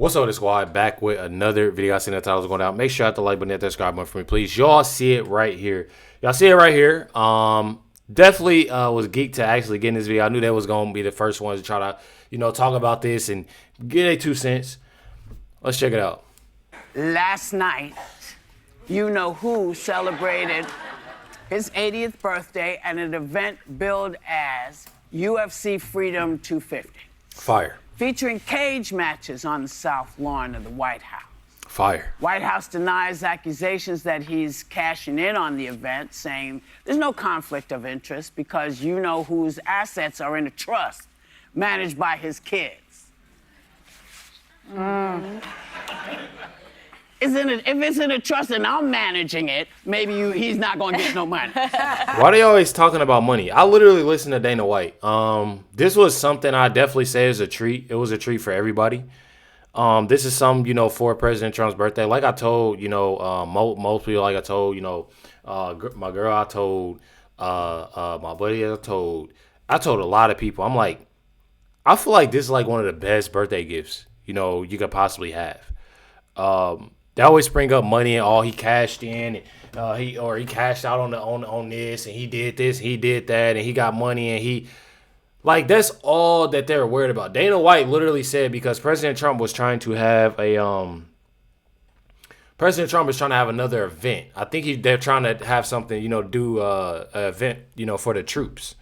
What's up, the squad? Back with another video. I seen that title was going out. Make sure you hit the like button, hit that subscribe button for me, please. Y'all see it right here. Y'all see it right here. Definitely was geeked to actually get in this video. I knew that was going to be the first ones to try to, talk about this and get a 2 cents. Let's check it out. Last night, you know who celebrated his 80th birthday at an event billed as UFC Freedom 250. Fire. Featuring cage matches on the South Lawn of the White House. Fire. White House denies accusations that he's cashing in on the event, saying there's no conflict of interest because you know whose assets are in a trust managed by his kids. If it's in a trust and I'm managing it, maybe he's not going to get no money. Why they always talking about money? I literally listened to Dana White. This was something I definitely say is a treat. It was a treat for everybody. This is some, for President Trump's birthday. Like I told, most people, like I told, my girl, I told, my buddy, I told a lot of people. I'm like, I feel like this is like one of the best birthday gifts, you could possibly have. They always bring up money and all he cashed in, and he cashed out on this, and he did this, he did that, and he got money, and that's all that they're worried about. Dana White literally said because President Trump was trying to have another event. I think they're trying to have something, do an event, for the troops,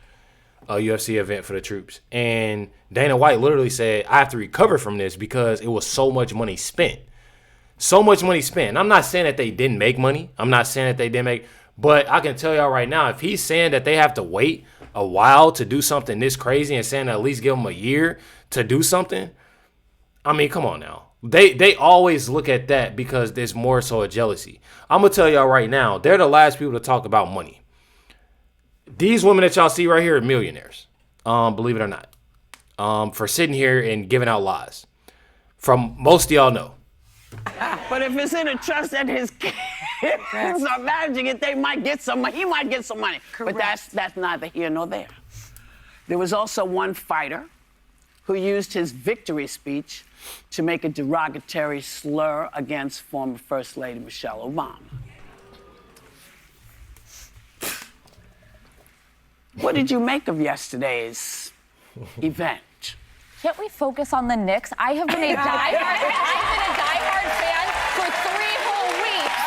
a UFC event for the troops. And Dana White literally said, I have to recover from this because it was so much money spent. So much money spent. I'm not saying that they didn't make money. I'm not saying that they didn't make, but I can tell y'all right now, if he's saying that they have to wait a while to do something this crazy and saying at least give them a year to do something, I mean, come on now. They always look at that because there's more so a jealousy. I'm going to tell y'all right now, they're the last people to talk about money. These women that y'all see right here are millionaires, believe it or not, for sitting here and giving out lies. From most of y'all know. But if it's in a trust that his kids are managing it, they might get some money. He might get some money. Correct. But that's neither here nor there. There was also one fighter who used his victory speech to make a derogatory slur against former First Lady Michelle Obama. What did you make of yesterday's event? Can't we focus on the Knicks? I have been a diehard fan for 3 whole weeks.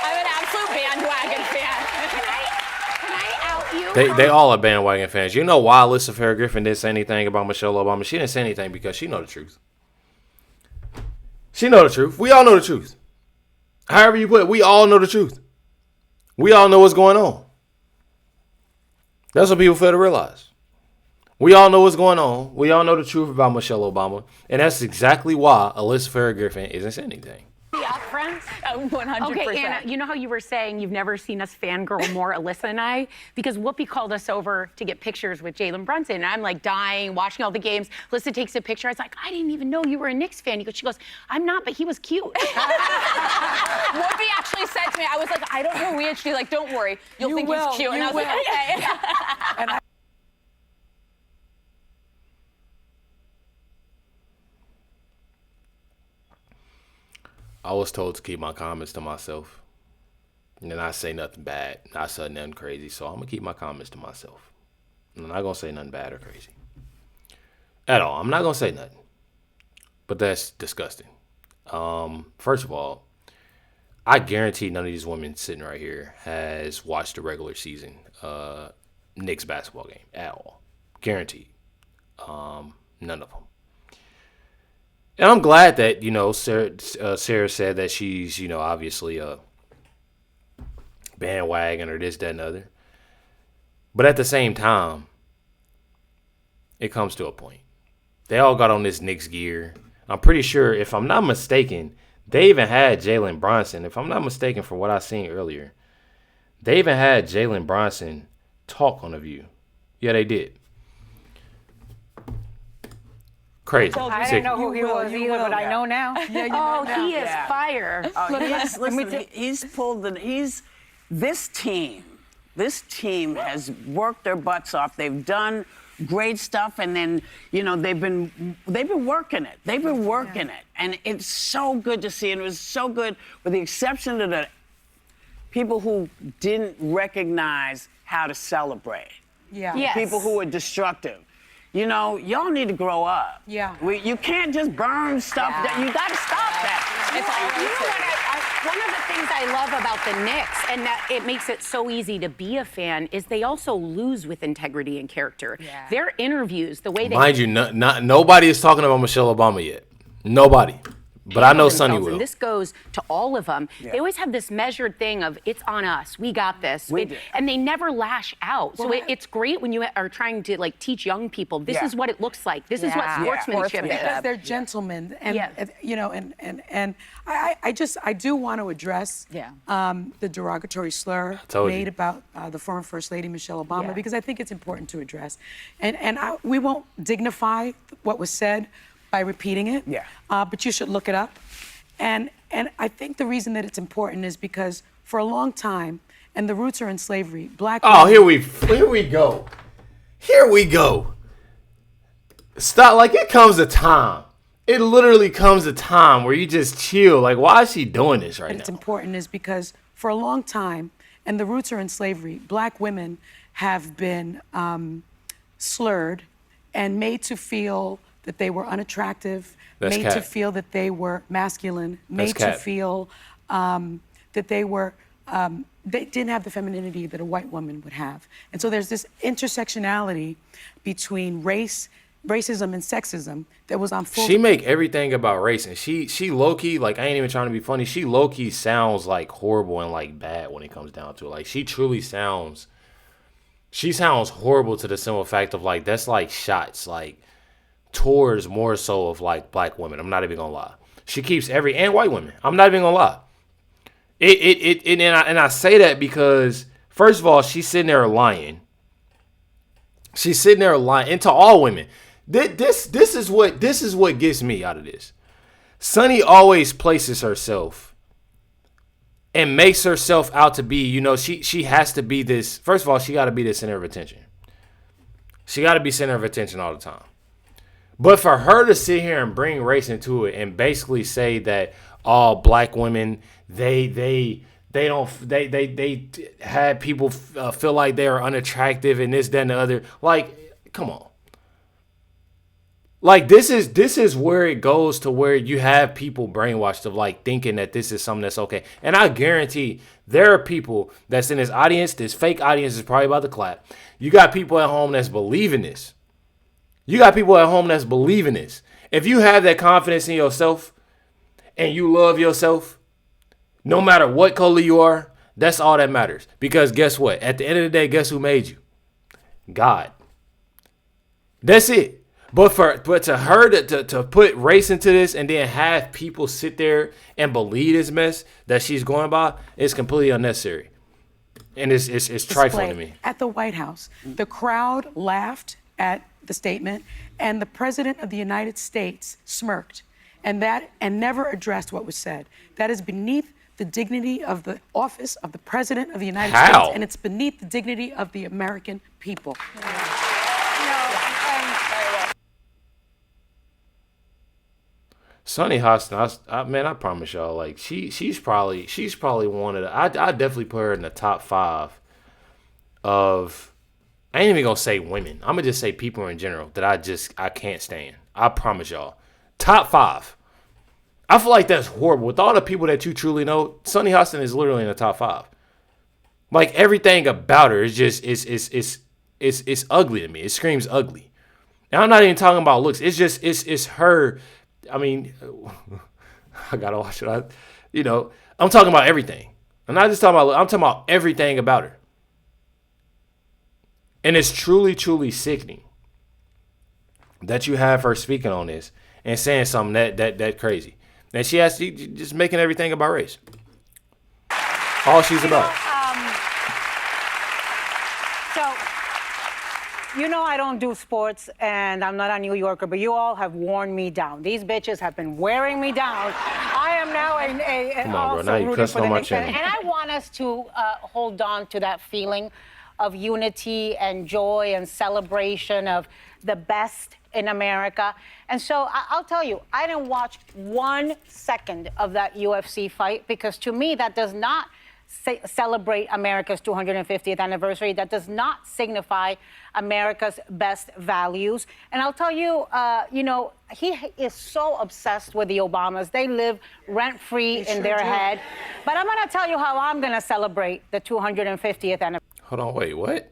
I'm an absolute bandwagon fan. Can I out you? They all are bandwagon fans. You know why Alyssa Farrah Griffin didn't say anything about Michelle Obama? She didn't say anything because she know the truth. She know the truth. We all know the truth. However you put it, we all know the truth. We all know what's going on. That's what people fail to realize. We all know what's going on. We all know the truth about Michelle Obama. And that's exactly why Alyssa Farrah Griffin isn't saying anything. Yeah, friends? 100%. Okay, Anna, you know how you were saying you've never seen us fangirl more, Alyssa and I? Because Whoopi called us over to get pictures with Jalen Brunson. And I'm like dying, watching all the games. Alyssa takes a picture. I was like, I didn't even know you were a Knicks fan. She goes, I'm not, but he was cute. Whoopi actually said to me, I was like, I don't know Rhea. She's like, don't worry. You'll think he's cute. And I was like, okay. And I was told to keep my comments to myself. And not say nothing bad. Not say nothing crazy. So I'm going to keep my comments to myself. I'm not going to say nothing bad or crazy. At all. I'm not going to say nothing. But that's disgusting. First of all, I guarantee none of these women sitting right here has watched the regular season Knicks basketball game at all. Guaranteed. None of them. And I'm glad that, Sarah said that she's, obviously a bandwagon or this, that, and other. But at the same time, it comes to a point. They all got on this Knicks gear. I'm pretty sure, if I'm not mistaken, they even had Jalen Brunson. If I'm not mistaken from what I seen earlier, they even had Jalen Brunson talk on The View. Yeah, they did. Crazy. I didn't know who he was either, but I know now. Yeah, he is fire. This team has worked their butts off. They've done great stuff, and then they've been working it. They've been working it, and it's so good to see. And it was so good, with the exception of the people who didn't recognize how to celebrate. Yeah. Yes. People who were destructive. Y'all need to grow up. Yeah. You can't just burn stuff. You got to stop that. One of the things I love about the Knicks, and that it makes it so easy to be a fan, is they also lose with integrity and character. Yeah. Their interviews, the way they Mind you, nobody is talking about Michelle Obama yet. Nobody. But I know Sonny will. And this goes to all of them. Yeah. They always have this measured thing of, it's on us, we got this. We did. And they never lash out. So it's great when you are trying to teach young people, this is what it looks like. This is what sportsmanship is. Because they're gentlemen, and I do want to address the derogatory slur made about the former First Lady Michelle Obama, because I think it's important to address, and we won't dignify what was said by repeating it, but you should look it up, and I think the reason that it's important is because for a long time, and the roots are in slavery, black women, here we go. Here we go. Stop. It comes a time. It literally comes a time where you just chill. Why is she doing this right now? It's important is because for a long time, and the roots are in slavery, black women have been slurred and made to feel that they were unattractive, made to feel that they were masculine, made to feel that they were, they didn't have the femininity that a white woman would have. And so there's this intersectionality between racism and sexism that was on full. She make everything about race, and she low-key, I ain't even trying to be funny, she low-key sounds horrible and bad when it comes down to it. She truly sounds horrible to the simple fact of that's shots, towards more so of black women. I'm not even gonna lie. She keeps and white women. I'm not even gonna lie. And I say that because first of all, she's sitting there lying. She's sitting there lying, and to all women. This is what gets me out of this. Sonny always places herself and makes herself out to be, she has to be this. First of all, she got to be the center of attention. She got to be center of attention all the time. But for her to sit here and bring race into it and basically say that all black women, they had people feel like they are unattractive and this, that, and the other. Come on. This is where it goes to where you have people brainwashed of thinking that this is something that's okay. And I guarantee there are people that's in this audience, this fake audience is probably about to clap. You got people at home that's believing this. If you have that confidence in yourself and you love yourself, no matter what color you are, that's all that matters. Because guess what? At the end of the day, guess who made you? God. That's it. But to her to put race into this and then have people sit there and believe this mess that she's going by is completely unnecessary. And it's trifling to me. At the White House, the crowd laughed at the statement, and the President of the United States smirked, and never addressed what was said. That is beneath the dignity of the office of the President of the United States, and it's beneath the dignity of the American people. Sonny Hostin, I promise y'all, she's probably one of the. I definitely put her in the top 5 of. I ain't even gonna say women. I'm gonna just say people in general that I can't stand. I promise y'all, top 5. I feel like that's horrible. With all the people that you truly know, Sonny Hostin is literally in the top 5. Everything about her is just it's ugly to me. It screams ugly. And I'm not even talking about looks. It's her. I mean, I gotta watch it. I'm talking about everything. I'm not just talking about. I'm talking about everything about her. And it's truly, truly sickening that you have her speaking on this and saying something that crazy. And she has to just making everything about race. All she's about. I don't do sports, and I'm not a New Yorker, but you all have worn me down. These bitches have been wearing me down. I am now Come on, bro. Now you cussing on my channel. And I want us to hold on to that feeling of unity and joy and celebration of the best in America. And so I'll tell you, I didn't watch 1 second of that UFC fight because to me, that does not celebrate America's 250th anniversary. That does not signify America's best values. And I'll tell you, you know, he is so obsessed with the Obamas. They live rent-free in their head. But I'm going to tell you how I'm going to celebrate the 250th anniversary. Hold on, wait, what?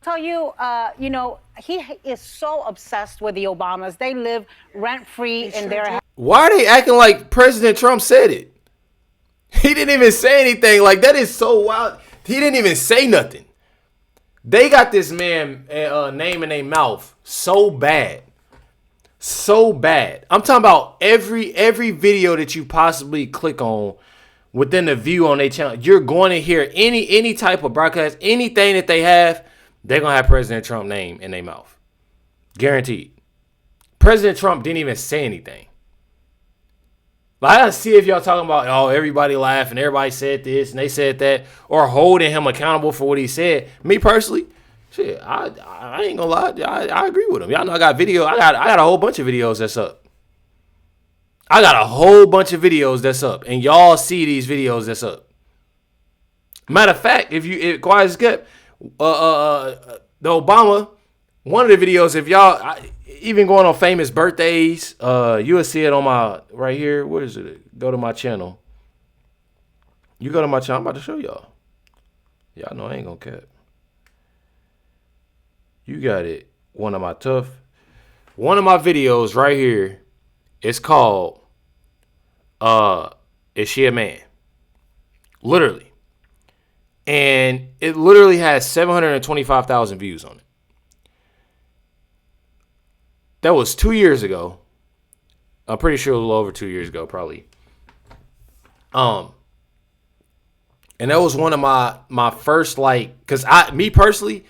Tell you, you know, he is so obsessed with the Obamas. They live rent-free in their head. Why are they acting like President Trump said it? He didn't even say anything. Like, that is so wild. He didn't even say nothing. They got this man name in their mouth so bad. So bad. I'm talking about every video that you possibly click on within the view on their channel. You're going to hear any type of broadcast, anything that they have, they're going to have President Trump name in their mouth. Guaranteed. President Trump didn't even say anything. Like, I gotta see if y'all talking about, oh, everybody laughed and everybody said this and they said that, or holding him accountable for what he said. Me personally, shit, I ain't gonna lie, I agree with him. Y'all know I got video. I got a whole bunch of videos that's up. I got a whole bunch of videos that's up, and y'all see these videos that's up. Matter of fact, if quiet as kept, the Obama, one of the videos, if y'all even going on famous birthdays, you will see it on my right here. What is it? Go to my channel. You go to my channel. I'm about to show y'all. Y'all know I ain't gonna cap. You got it. One of my videos right here. It's called Is She a Man? Literally. And it literally has 725,000 views on it. That was 2 years ago. I'm pretty sure a little over 2 years ago, probably. And that was one of my first, like, because me personally,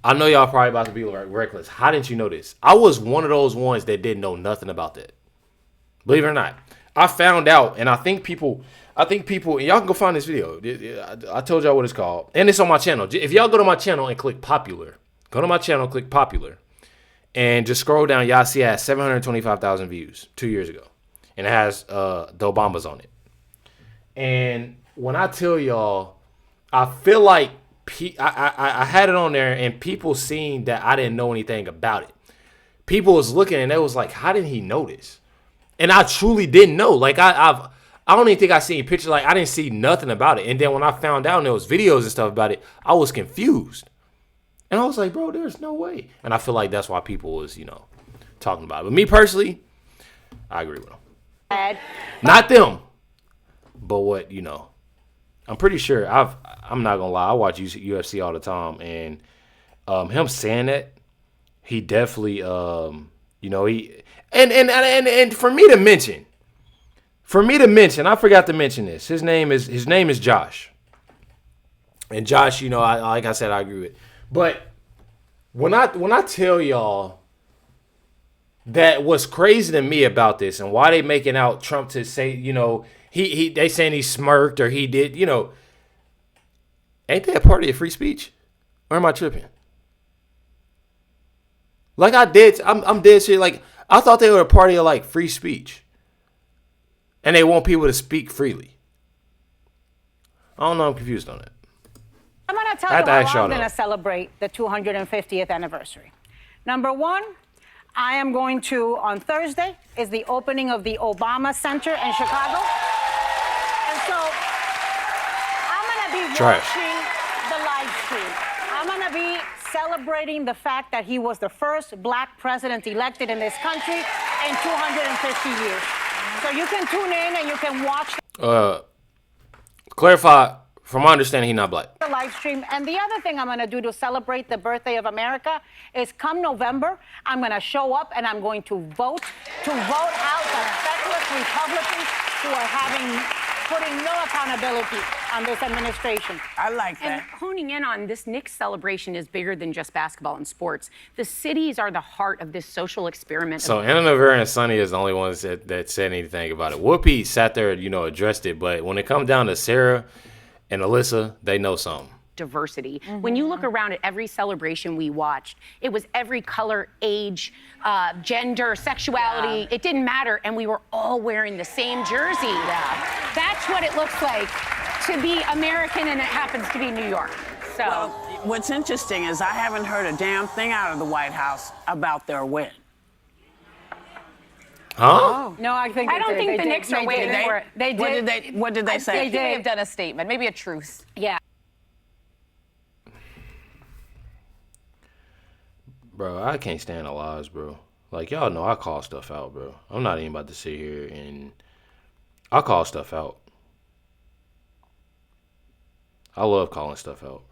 I know y'all probably about to be like, reckless. How didn't you know this? I was one of those ones that didn't know nothing about that. Believe it or not. I found out, and I think people, and y'all can go find this video. I told y'all what it's called. And it's on my channel. If y'all go to my channel and click popular, and just scroll down, y'all see it has 725,000 views 2 years ago. And it has the Obamas on it. And when I tell y'all, I feel like I had it on there and people seen that I didn't know anything about it. People was looking and they was like, how did he know this? And I truly didn't know. Like, I don't even think I seen pictures. Like, I didn't see nothing about it. And then when I found out and there was videos and stuff about it, I was confused. And I was like, bro, there's no way. And I feel like that's why people was, talking about it. But me personally, I agree with them. Not them. But what, I'm pretty sure I'm not going to lie. I watch UFC all the time. And him saying that, he definitely, he, and for me to mention, I forgot to mention this. His name is Josh. And Josh, like I said, I agree with. But when I tell y'all that what's crazy to me about this and why they making out Trump to say, they saying he smirked or he did, ain't that a part of free speech? Or am I tripping? Like I'm dead serious. Like I thought they were a party of like free speech. And they want people to speak freely. I don't know, I'm confused on it. I'm going to tell you how I'm going to celebrate the 250th anniversary. Number one, I am going to, on Thursday, is the opening of the Obama Center in Chicago. And so I'm going to be watching the live stream. I'm going to be celebrating the fact that he was the first black president elected in this country in 250 years. So you can tune in and you can watch. Clarify. From my understanding, he's not black. The live stream. And the other thing I'm going to do to celebrate the birthday of America is come November, I'm going to show up and I'm going to vote out the feckless Republicans who are putting no accountability on this administration. I like that. And honing in on this Knicks celebration is bigger than just basketball and sports. The cities are the heart of this social experiment. So Anna Navarre and Sonny is the only ones that said anything about it. Whoopi sat there, addressed it. But when it comes down to Sarah and Alyssa, they know something. diversity. When you look around at every celebration we watched, it was every color, age, gender, sexuality. It didn't matter, and we were all wearing the same jersey. That's what it looks like to be American, and it happens to be New York. So. Well, what's interesting is I haven't heard a damn thing out of the White House about their win. Huh? No, I think I don't think the Knicks are waiting for it. They did. What did they say? They may have done a statement, maybe a truce. Yeah. Bro, I can't stand the lies, bro. Like, y'all know I call stuff out, bro. I'm not even about to sit here and... I call stuff out. I love calling stuff out, bro.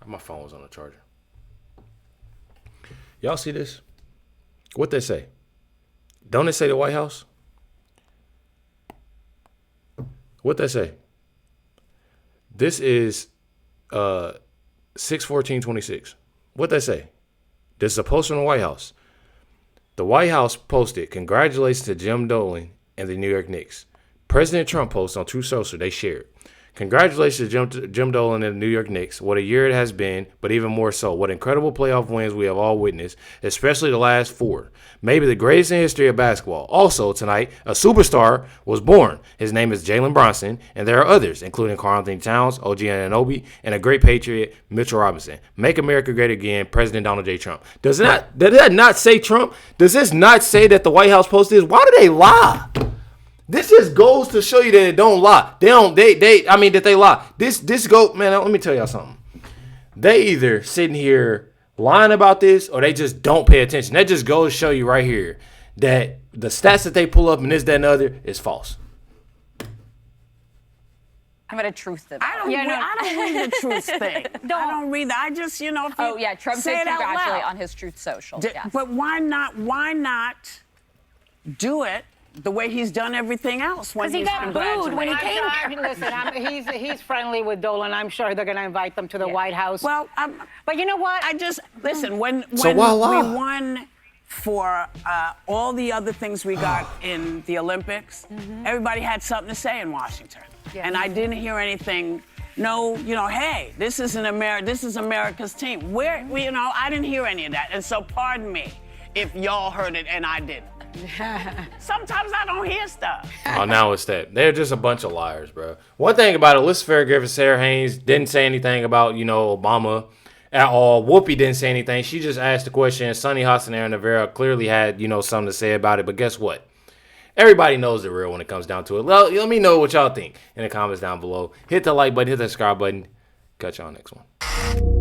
My phone was on the charger. Y'all see this? What they say? Don't they say the White House? What they say? This is 6/14/26. What they say? This is a post from the White House. The White House posted, "Congratulations to Jim Dolan and the New York Knicks." President Trump posted on Truth Social. They shared. "Congratulations to Jim Dolan and the New York Knicks. What a year it has been, but even more so. What incredible playoff wins we have all witnessed, especially the last 4. Maybe the greatest in history of basketball. Also, tonight, a superstar was born. His name is Jalen Brunson, and there are others, including Karl Anthony Towns, OG Anunoby, and a great patriot, Mitchell Robinson. Make America great again, President Donald J. Trump." Did that not say Trump? Does this not say that the White House posted this? Why do they lie? This just goes to show you that it don't lie. That they lie. This go, man, let me tell y'all something. They either sitting here lying about this or they just don't pay attention. That just goes to show you right here that the stats that they pull up and this, that, and the other is false. I'm at a truce them. I don't read the truth thing. I don't read that. I just, if you Oh, yeah, Trump say did it out congratulate loud. on his Truth Social. Yes. But why not do it the way he's done everything else when Because he got booed when he came here. Listen, he's friendly with Dolan. I'm sure they're going to invite them to the White House. Well, but you know what? Listen, when why lie? we won for all the other things we got in the Olympics, everybody had something to say in Washington. And I didn't hear anything. No, hey, this is America's team. I didn't hear any of that. And so pardon me if y'all heard it and I didn't. Sometimes I don't hear stuff. Oh, now it's that. They're just a bunch of liars, bro. One thing about it, Alyssa Fairgriff, Sarah Haynes didn't say anything about, Obama at all. Whoopi didn't say anything. She just asked the question. Sonny, Hostin, and Aaron Rivera clearly had, something to say about it. But guess what? Everybody knows the real when it comes down to it. Let me know what y'all think in the comments down below. Hit the like button, hit the subscribe button. Catch y'all next one.